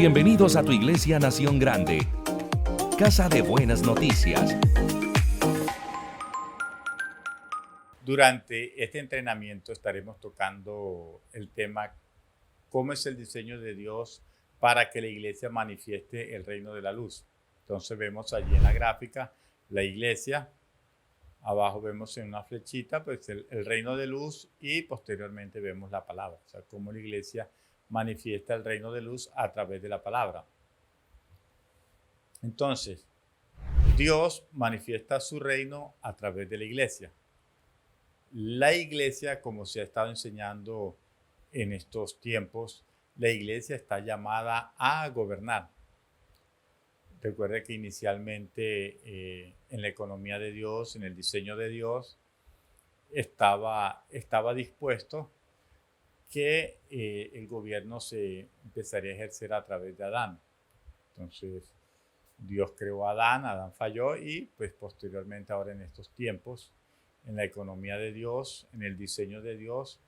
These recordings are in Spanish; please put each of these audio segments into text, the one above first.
Bienvenidos a tu iglesia Nación Grande, casa de buenas noticias. Durante este entrenamiento estaremos tocando el tema cómo es el diseño de Dios para que la iglesia manifieste el reino de la luz. Entonces vemos allí en la gráfica la iglesia, abajo vemos en una flechita pues el reino de luz y posteriormente vemos la palabra, o sea, cómo la iglesia manifiesta el reino de luz a través de la palabra. Entonces, Dios manifiesta su reino a través de la iglesia. La iglesia, como se ha estado enseñando en estos tiempos, la iglesia está llamada a gobernar. Recuerde que inicialmente en la economía de Dios, en el diseño de Dios, estaba dispuesto que el gobierno se empezaría a ejercer a través de Adán. Entonces, Dios creó a Adán, Adán falló y pues posteriormente ahora en estos tiempos, en la economía de Dios, en el diseño de Dios,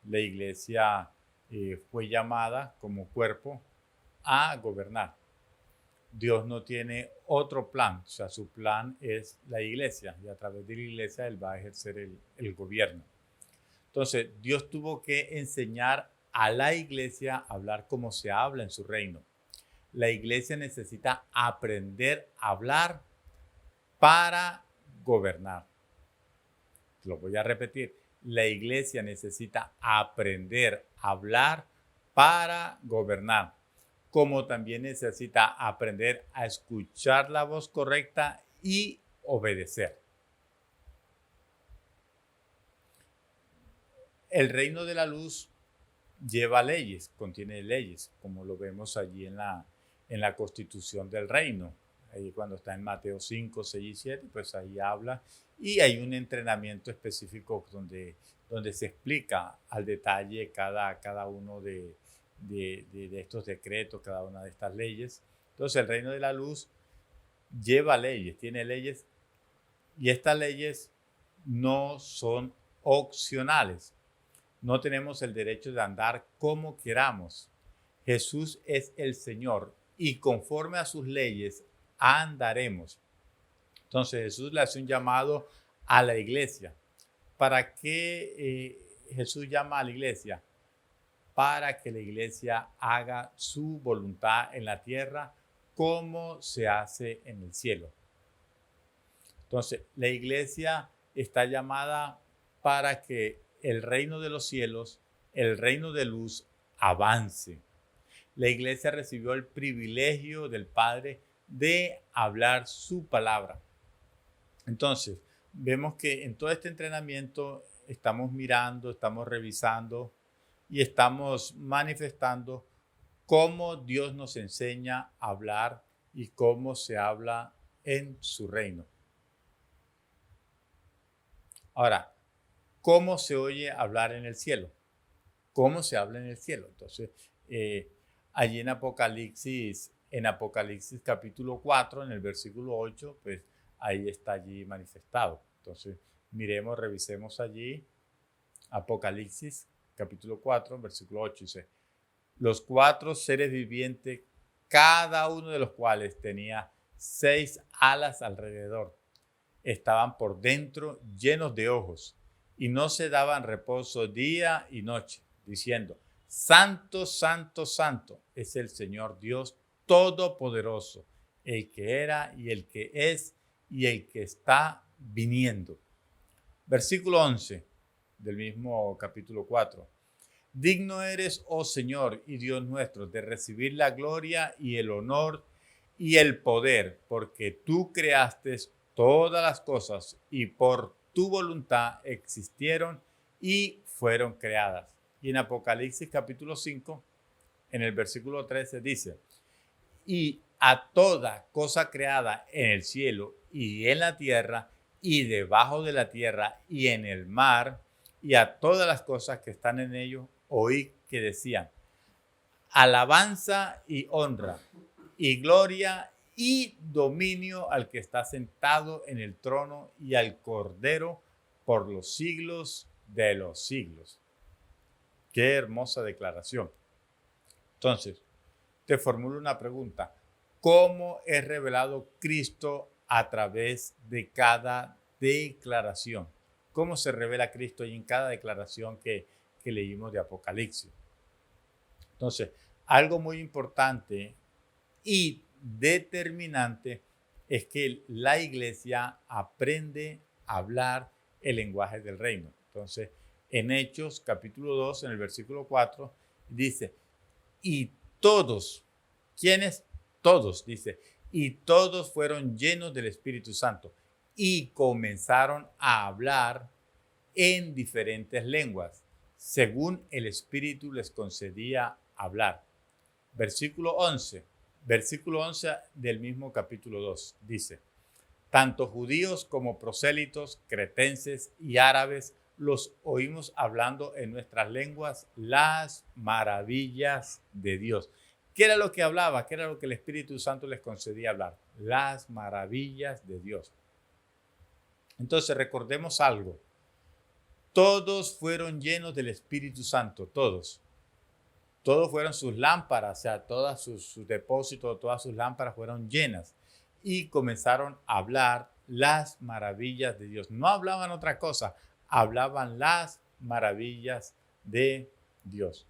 la iglesia fue llamada como cuerpo a gobernar. Dios no tiene otro plan, o sea, su plan es la iglesia y a través de la iglesia Él va a ejercer el gobierno. Entonces, Dios tuvo que enseñar a la iglesia a hablar como se habla en su reino. La iglesia necesita aprender a hablar para gobernar. Lo voy a repetir. La iglesia necesita aprender a hablar para gobernar, como también necesita aprender a escuchar la voz correcta y obedecer. El reino de la luz lleva leyes, contiene leyes, como lo vemos allí en la constitución del reino. Ahí cuando está en Mateo 5, 6 y 7, pues ahí habla y hay un entrenamiento específico donde se explica al detalle cada uno de estos decretos, cada una de estas leyes. Entonces el reino de la luz lleva leyes, tiene leyes y estas leyes no son opcionales. No tenemos el derecho de andar como queramos. Jesús es el Señor y conforme a sus leyes andaremos. Entonces Jesús le hace un llamado a la iglesia. ¿Para qué Jesús llama a la iglesia? Para que la iglesia haga su voluntad en la tierra como se hace en el cielo. Entonces la iglesia está llamada para que el reino de los cielos, el reino de luz, avance. La iglesia recibió el privilegio del Padre de hablar su palabra. Entonces, vemos que en todo este entrenamiento estamos mirando, estamos revisando y estamos manifestando cómo Dios nos enseña a hablar y cómo se habla en su reino. Ahora, ¿cómo se oye hablar en el cielo? ¿Cómo se habla en el cielo? Entonces, allí en Apocalipsis capítulo 4, en el versículo 8, pues ahí está allí manifestado. Entonces, miremos, revisemos allí Apocalipsis capítulo 4, versículo 8, dice: los 4 seres vivientes, cada uno de los cuales tenía 6 alas alrededor, estaban por dentro llenos de ojos y no se daban reposo día y noche, diciendo: Santo, santo, santo es el Señor Dios Todopoderoso, el que era y el que es y el que está viniendo. Versículo 11 del mismo capítulo 4. Digno eres, oh Señor y Dios nuestro, de recibir la gloria y el honor y el poder, porque tú creaste todas las cosas y por tu voluntad existieron y fueron creadas. Y en Apocalipsis capítulo 5, en el versículo 13 dice: y a toda cosa creada en el cielo y en la tierra y debajo de la tierra y en el mar y a todas las cosas que están en ellos, oí que decían: alabanza y honra y gloria y dominio al que está sentado en el trono y al Cordero por los siglos de los siglos. Qué hermosa declaración. Entonces, te formulo una pregunta. ¿Cómo es revelado Cristo a través de cada declaración? ¿Cómo se revela Cristo en cada declaración que leímos de Apocalipsis? Entonces, algo muy importante y determinante es que la iglesia aprende a hablar el lenguaje del reino. Entonces, en Hechos capítulo 2, en el versículo 4, dice, y todos, ¿quiénes? Todos, dice, y todos fueron llenos del Espíritu Santo y comenzaron a hablar en diferentes lenguas, según el Espíritu les concedía hablar. Versículo 11 del mismo capítulo 2 dice, tanto judíos como prosélitos, cretenses y árabes los oímos hablando en nuestras lenguas las maravillas de Dios. ¿Qué era lo que hablaba? ¿Qué era lo que el Espíritu Santo les concedía hablar? Las maravillas de Dios. Entonces recordemos algo. Todos fueron llenos del Espíritu Santo, todos. Todos fueron sus lámparas, o sea, todos sus depósitos, todas sus lámparas fueron llenas y comenzaron a hablar las maravillas de Dios. No hablaban otra cosa, hablaban las maravillas de Dios.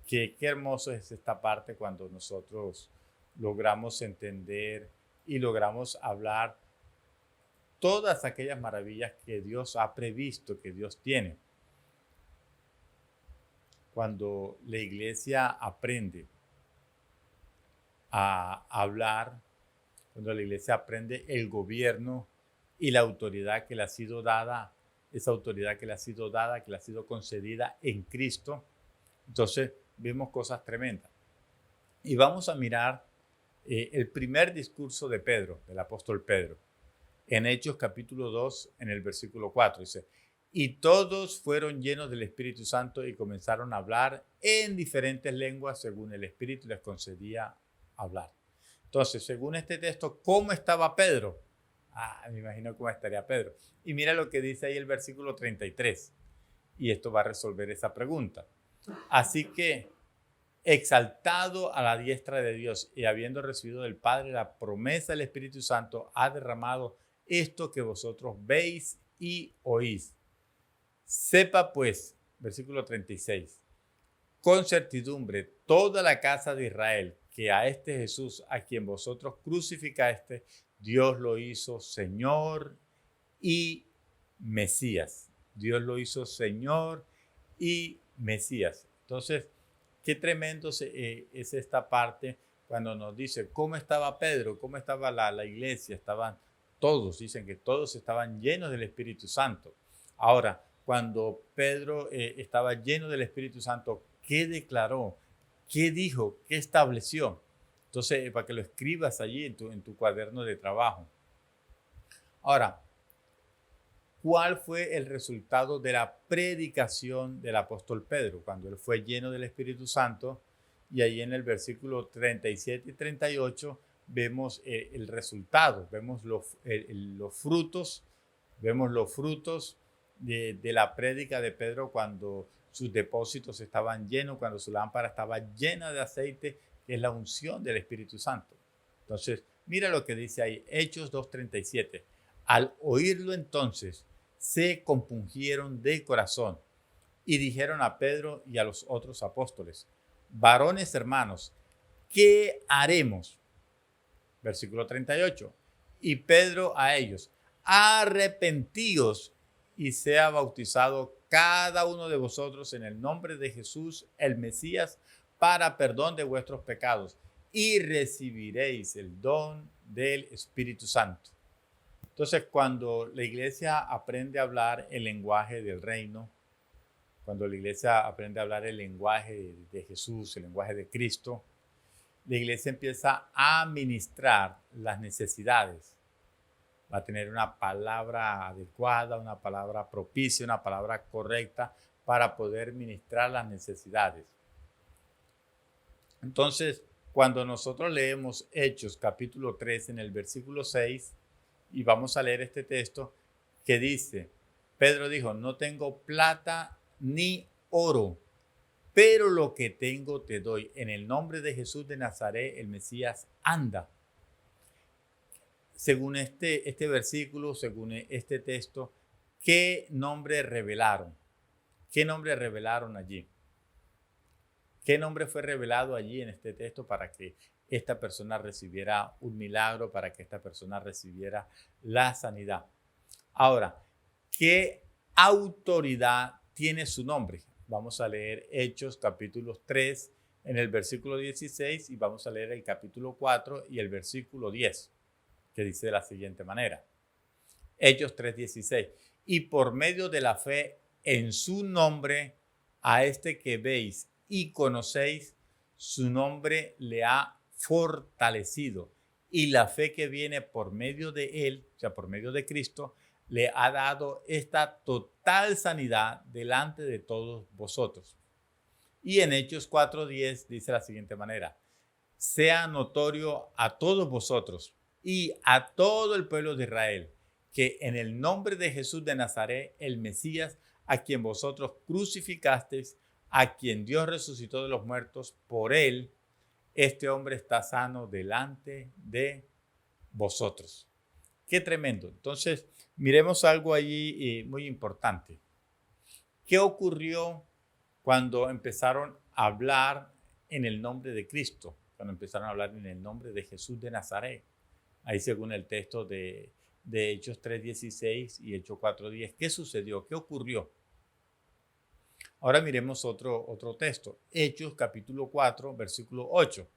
Qué hermoso es esta parte cuando nosotros logramos entender y logramos hablar todas aquellas maravillas que Dios ha previsto, que Dios tiene. Cuando la iglesia aprende a hablar, cuando la iglesia aprende el gobierno y la autoridad que le ha sido dada, esa autoridad que le ha sido dada, que le ha sido concedida en Cristo, entonces vemos cosas tremendas. Y vamos a mirar el primer discurso de Pedro, del apóstol Pedro, en Hechos capítulo 2, en el versículo 4, dice, y todos fueron llenos del Espíritu Santo y comenzaron a hablar en diferentes lenguas según el Espíritu les concedía hablar. Entonces, según este texto, ¿cómo estaba Pedro? Me imagino cómo estaría Pedro. Y mira lo que dice ahí el versículo 33. Y esto va a resolver esa pregunta. Así que, exaltado a la diestra de Dios y habiendo recibido del Padre la promesa del Espíritu Santo, ha derramado esto que vosotros veis y oís. Sepa pues, versículo 36, con certidumbre toda la casa de Israel, que a este Jesús, a quien vosotros crucificaste, Dios lo hizo Señor y Mesías. Dios lo hizo Señor y Mesías. Entonces, qué tremendo es esta parte cuando nos dice cómo estaba Pedro, cómo estaba la iglesia. Estaban todos, dicen que todos estaban llenos del Espíritu Santo. Ahora, cuando Pedro estaba lleno del Espíritu Santo, ¿qué declaró? ¿Qué dijo? ¿Qué estableció? Entonces, para que lo escribas allí en tu cuaderno de trabajo. Ahora, ¿cuál fue el resultado de la predicación del apóstol Pedro? Cuando él fue lleno del Espíritu Santo, y ahí en el versículo 37 y 38 vemos el resultado, vemos los frutos, de la prédica de Pedro cuando sus depósitos estaban llenos, cuando su lámpara estaba llena de aceite, que es la unción del Espíritu Santo. Entonces, mira lo que dice ahí, Hechos 2:37. Al oírlo entonces, se compungieron de corazón y dijeron a Pedro y a los otros apóstoles, varones hermanos, ¿qué haremos? Versículo 38. Y Pedro a ellos, arrepentíos y sea bautizado cada uno de vosotros en el nombre de Jesús, el Mesías, para perdón de vuestros pecados, y recibiréis el don del Espíritu Santo. Entonces, cuando la iglesia aprende a hablar el lenguaje del reino, cuando la iglesia aprende a hablar el lenguaje de Jesús, el lenguaje de Cristo, la iglesia empieza a ministrar las necesidades. Va a tener una palabra adecuada, una palabra propicia, una palabra correcta para poder ministrar las necesidades. Entonces, cuando nosotros leemos Hechos capítulo 3 en el versículo 6, y vamos a leer este texto que dice, Pedro dijo, no tengo plata ni oro, pero lo que tengo te doy. En el nombre de Jesús de Nazaret, el Mesías, anda. Según este versículo, según este texto, ¿qué nombre revelaron? ¿Qué nombre revelaron allí? ¿Qué nombre fue revelado allí en este texto para que esta persona recibiera un milagro, para que esta persona recibiera la sanidad? Ahora, ¿qué autoridad tiene su nombre? Vamos a leer Hechos capítulo 3 en el versículo 16 y vamos a leer el capítulo 4 y el versículo 10, que dice de la siguiente manera. Hechos 3:16. Y por medio de la fe en su nombre, a este que veis y conocéis, su nombre le ha fortalecido. Y la fe que viene por medio de él, o sea, por medio de Cristo, le ha dado esta total sanidad delante de todos vosotros. Y en Hechos 4:10 dice de la siguiente manera: sea notorio a todos vosotros y a todo el pueblo de Israel que en el nombre de Jesús de Nazaret, el Mesías, a quien vosotros crucificasteis, a quien Dios resucitó de los muertos, por él, este hombre está sano delante de vosotros. Qué tremendo. Entonces, miremos algo allí muy importante. ¿Qué ocurrió cuando empezaron a hablar en el nombre de Cristo? Cuando empezaron a hablar en el nombre de Jesús de Nazaret. Ahí según el texto de Hechos 3:16 y Hechos 4:10. ¿Qué sucedió? ¿Qué ocurrió? Ahora miremos otro texto. Hechos capítulo 4, versículo 8.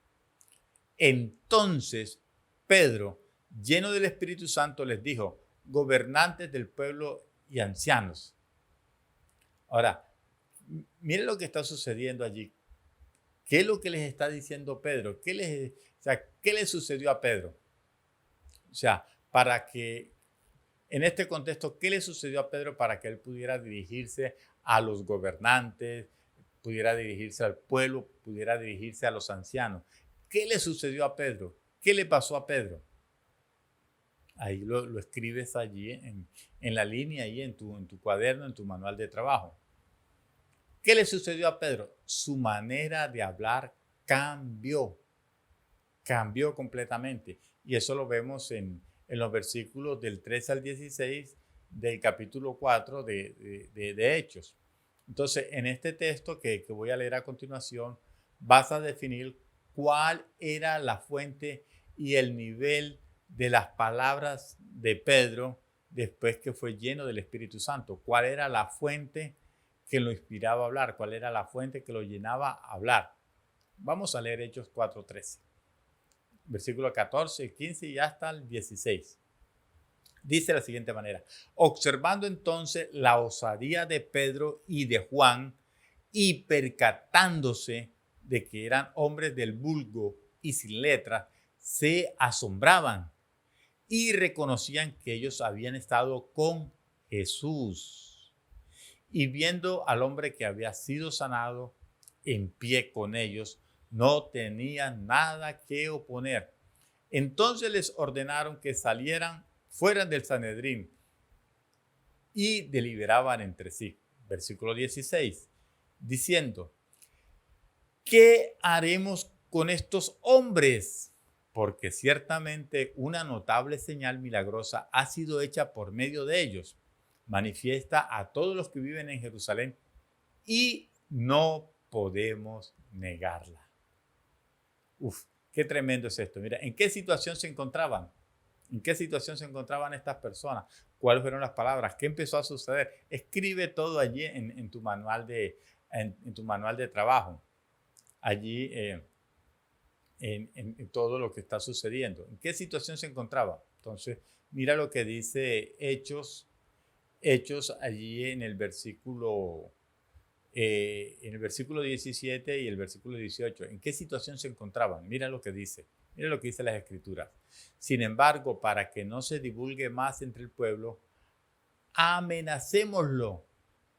Entonces Pedro, lleno del Espíritu Santo, les dijo: gobernantes del pueblo y ancianos. Ahora, miren lo que está sucediendo allí. ¿Qué es lo que les está diciendo Pedro? ¿Qué le sucedió a Pedro? O sea, para que, en este contexto, ¿qué le sucedió a Pedro para que él pudiera dirigirse a los gobernantes, pudiera dirigirse al pueblo, pudiera dirigirse a los ancianos? ¿Qué le sucedió a Pedro? ¿Qué le pasó a Pedro? Ahí lo escribes allí en la línea, ahí en tu cuaderno, en tu manual de trabajo. ¿Qué le sucedió a Pedro? Su manera de hablar cambió completamente. Y eso lo vemos en los versículos del 13 al 16 del capítulo 4 de Hechos. Entonces, en este texto que voy a leer a continuación, vas a definir cuál era la fuente y el nivel de las palabras de Pedro después que fue lleno del Espíritu Santo. ¿Cuál era la fuente que lo inspiraba a hablar? ¿Cuál era la fuente que lo llenaba a hablar? Vamos a leer Hechos 4:13. Versículo 14, 15 y hasta el 16. Dice de la siguiente manera: observando entonces la osadía de Pedro y de Juan, y percatándose de que eran hombres del vulgo y sin letras, se asombraban y reconocían que ellos habían estado con Jesús. Y viendo al hombre que había sido sanado en pie con ellos, no tenían nada que oponer. Entonces les ordenaron que salieran fuera del Sanedrín y deliberaban entre sí. Versículo 16, diciendo: ¿qué haremos con estos hombres? Porque ciertamente una notable señal milagrosa ha sido hecha por medio de ellos. Manifiesta a todos los que viven en Jerusalén y no podemos negarla. Uf, qué tremendo es esto. Mira, ¿en qué situación se encontraban? ¿En qué situación se encontraban estas personas? ¿Cuáles fueron las palabras? ¿Qué empezó a suceder? Escribe todo allí en tu manual de trabajo. Allí en todo lo que está sucediendo. ¿En qué situación se encontraba? Entonces, mira lo que dice Hechos allí en el versículo 17 y el versículo 18. ¿En qué situación se encontraban? Mira lo que dice. Mira lo que dice las Escrituras. Sin embargo, para que no se divulgue más entre el pueblo, amenacémoslo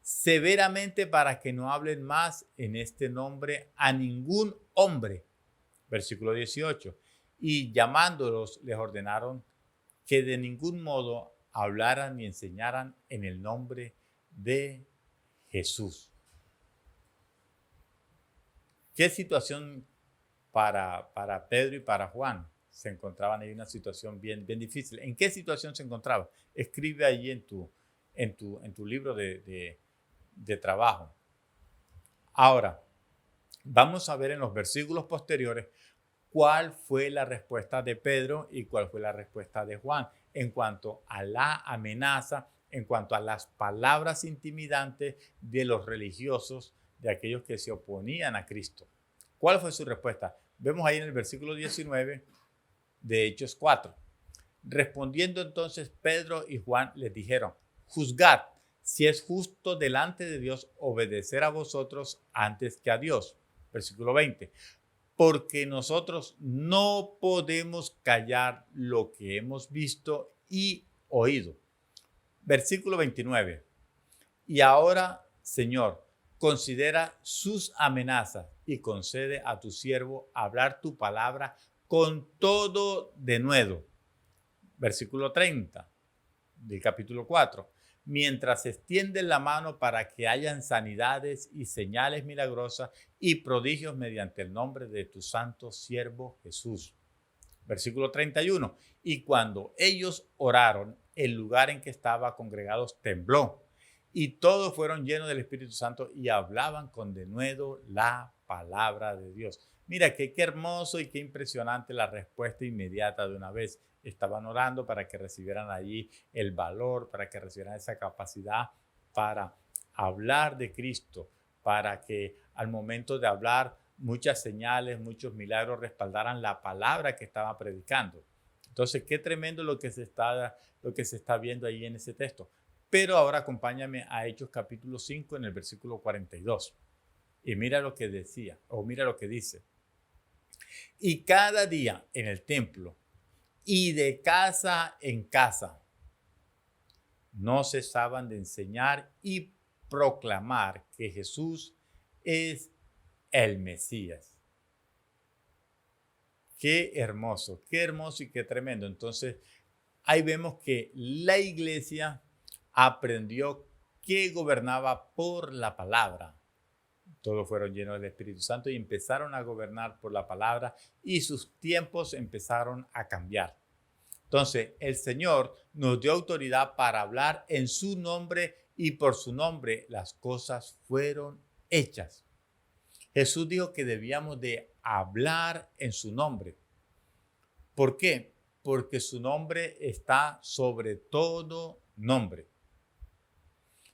severamente para que no hablen más en este nombre a ningún hombre. Versículo 18. Y llamándolos, les ordenaron que de ningún modo hablaran ni enseñaran en el nombre de Jesús. ¿Qué situación para Pedro y para Juan? Se encontraban ahí en una situación bien difícil. ¿En qué situación se encontraban? Escribe ahí en tu libro de trabajo. Ahora, vamos a ver en los versículos posteriores cuál fue la respuesta de Pedro y cuál fue la respuesta de Juan en cuanto a la amenaza, en cuanto a las palabras intimidantes de los religiosos, de aquellos que se oponían a Cristo. ¿Cuál fue su respuesta? Vemos ahí en el versículo 19 de Hechos 4. Respondiendo entonces Pedro y Juan les dijeron: juzgad si es justo delante de Dios obedecer a vosotros antes que a Dios. Versículo 20. Porque nosotros no podemos callar lo que hemos visto y oído. Versículo 29. Y ahora, Señor, considera sus amenazas y concede a tu siervo hablar tu palabra con todo denuedo. Versículo 30 del capítulo 4. Mientras extienden la mano para que hayan sanidades y señales milagrosas y prodigios mediante el nombre de tu santo siervo Jesús. Versículo 31. Y cuando ellos oraron, el lugar en que estaba congregados tembló, y todos fueron llenos del Espíritu Santo y hablaban con denuedo la palabra de Dios. Mira qué hermoso y qué impresionante la respuesta inmediata de una vez. Estaban orando para que recibieran allí el valor, para que recibieran esa capacidad para hablar de Cristo, para que al momento de hablar muchas señales, muchos milagros respaldaran la palabra que estaba predicando. Entonces, qué tremendo lo que se está viendo ahí en ese texto. Pero ahora acompáñame a Hechos capítulo 5 en el versículo 42. Y mira lo que decía, o mira lo que dice. Y cada día en el templo y de casa en casa no cesaban de enseñar y proclamar que Jesús es el Mesías. Qué hermoso y qué tremendo. Entonces, ahí vemos que la iglesia aprendió que gobernaba por la palabra. Todos fueron llenos del Espíritu Santo y empezaron a gobernar por la palabra y sus tiempos empezaron a cambiar. Entonces, el Señor nos dio autoridad para hablar en su nombre y por su nombre las cosas fueron hechas. Jesús dijo que debíamos de hablar en su nombre. ¿Por qué? Porque su nombre está sobre todo nombre.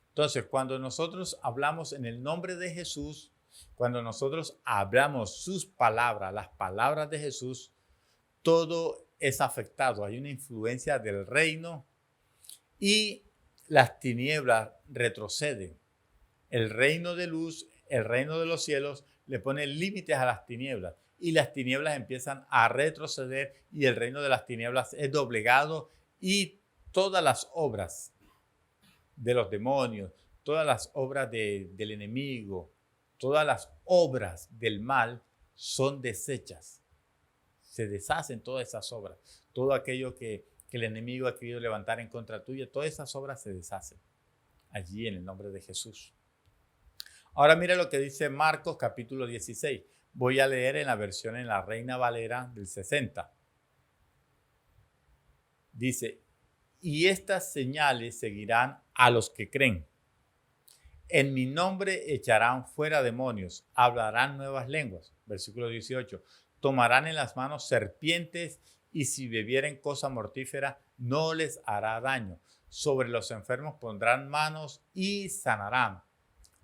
Entonces, cuando nosotros hablamos en el nombre de Jesús, cuando nosotros hablamos sus palabras, las palabras de Jesús, todo es afectado. Hay una influencia del reino y las tinieblas retroceden. El reino de luz, el reino de los cielos, le pone límites a las tinieblas y las tinieblas empiezan a retroceder y el reino de las tinieblas es doblegado y todas las obras de los demonios, todas las obras del enemigo, todas las obras del mal son deshechas. Se deshacen todas esas obras. Todo aquello que el enemigo ha querido levantar en contra tuya, todas esas obras se deshacen allí en el nombre de Jesús. Ahora mira lo que dice Marcos capítulo 16. Voy a leer en la versión en la Reina Valera del 60. Dice: y estas señales seguirán a los que creen. En mi nombre echarán fuera demonios, hablarán nuevas lenguas. Versículo 18. Tomarán en las manos serpientes y si bebieren cosa mortífera no les hará daño. Sobre los enfermos pondrán manos y sanarán.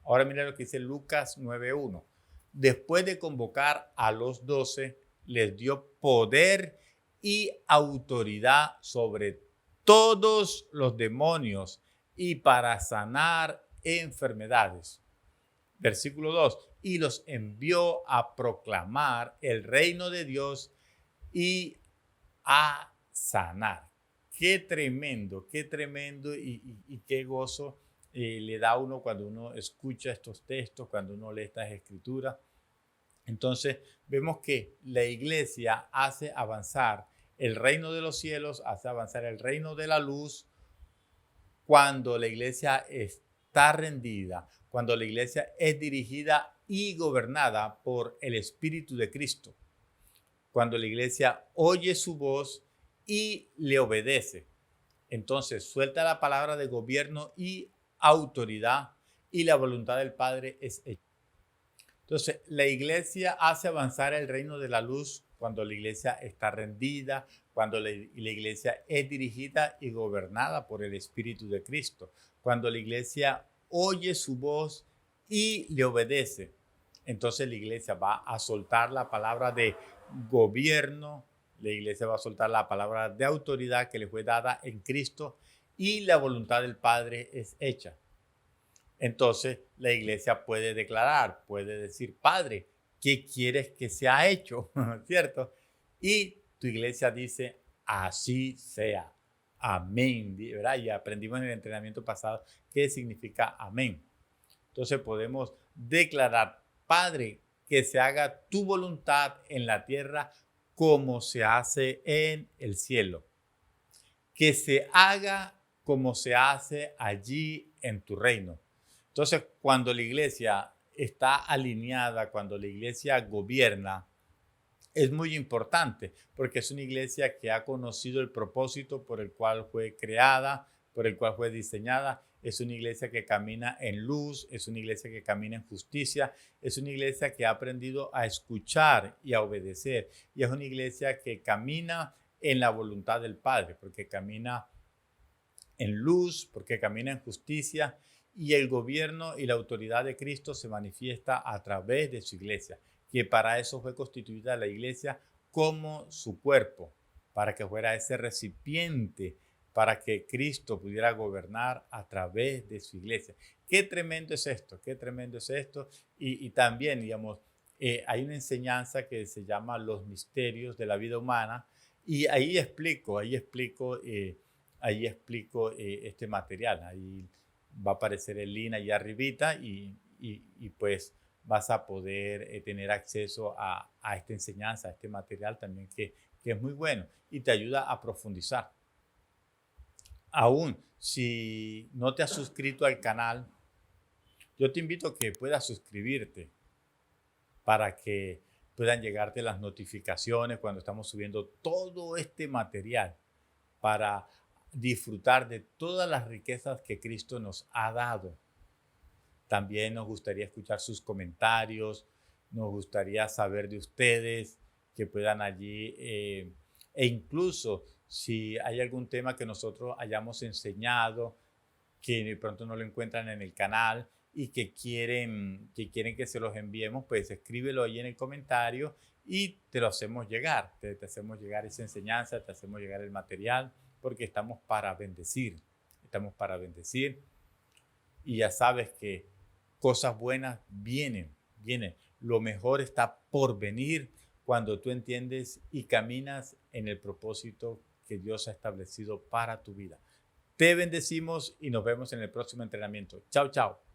Ahora mira lo que dice Lucas 9:1. Después de convocar a los 12, les dio poder y autoridad sobre todos los demonios y para sanar enfermedades. Versículo 2. Y los envió a proclamar el reino de Dios y a sanar. Qué tremendo y qué gozo le da a uno cuando uno escucha estos textos, cuando uno lee estas escrituras. Entonces vemos que la iglesia hace avanzar el reino de los cielos, hace avanzar el reino de la luz cuando la iglesia está rendida, cuando la iglesia es dirigida y gobernada por el Espíritu de Cristo. Cuando la iglesia oye su voz y le obedece, entonces suelta la palabra de gobierno y autoridad y la voluntad del Padre es hecha. Entonces, la iglesia hace avanzar el reino de la luz cuando la iglesia está rendida, cuando la iglesia es dirigida y gobernada por el Espíritu de Cristo, cuando la iglesia oye su voz y le obedece. Entonces la iglesia va a soltar la palabra de gobierno, la iglesia va a soltar la palabra de autoridad que le fue dada en Cristo y la voluntad del Padre es hecha. Entonces la iglesia puede declarar, puede decir, Padre, ¿qué quieres que sea hecho? ¿Cierto? Y tu iglesia dice, así sea. Amén. ¿Verdad? Y aprendimos en el entrenamiento pasado qué significa amén. Entonces podemos declarar, Padre, que se haga tu voluntad en la tierra como se hace en el cielo. Que se haga como se hace allí en tu reino. Entonces, cuando la iglesia está alineada, cuando la iglesia gobierna, es muy importante porque es una iglesia que ha conocido el propósito por el cual fue creada, por el cual fue diseñada. Es una iglesia que camina en luz, es una iglesia que camina en justicia, es una iglesia que ha aprendido a escuchar y a obedecer. Y es una iglesia que camina en la voluntad del Padre, porque camina en luz, porque camina en justicia, y el gobierno y la autoridad de Cristo se manifiesta a través de su iglesia, que para eso fue constituida la iglesia como su cuerpo, para que fuera ese recipiente, para que Cristo pudiera gobernar a través de su iglesia. Qué tremendo es esto, qué tremendo es esto. Y también, digamos, hay una enseñanza que se llama los misterios de la vida humana, y ahí explico este material. Ahí va a aparecer el link allá arribita y pues vas a poder tener acceso a esta enseñanza, a este material también que es muy bueno y te ayuda a profundizar. Aún si no te has suscrito al canal, yo te invito a que puedas suscribirte para que puedan llegarte las notificaciones cuando estamos subiendo todo este material para disfrutar de todas las riquezas que Cristo nos ha dado. También nos gustaría escuchar sus comentarios, nos gustaría saber de ustedes, que puedan allí, e incluso si hay algún tema que nosotros hayamos enseñado, que de pronto no lo encuentran en el canal y que quieren que se los enviemos, pues escríbelo ahí en el comentario y te lo hacemos llegar. Te hacemos llegar esa enseñanza, te hacemos llegar el material, porque estamos para bendecir. Estamos para bendecir. Y ya sabes que cosas buenas vienen. Lo mejor está por venir cuando tú entiendes y caminas en el propósito que Dios ha establecido para tu vida. Te bendecimos y nos vemos en el próximo entrenamiento. Chao, chao.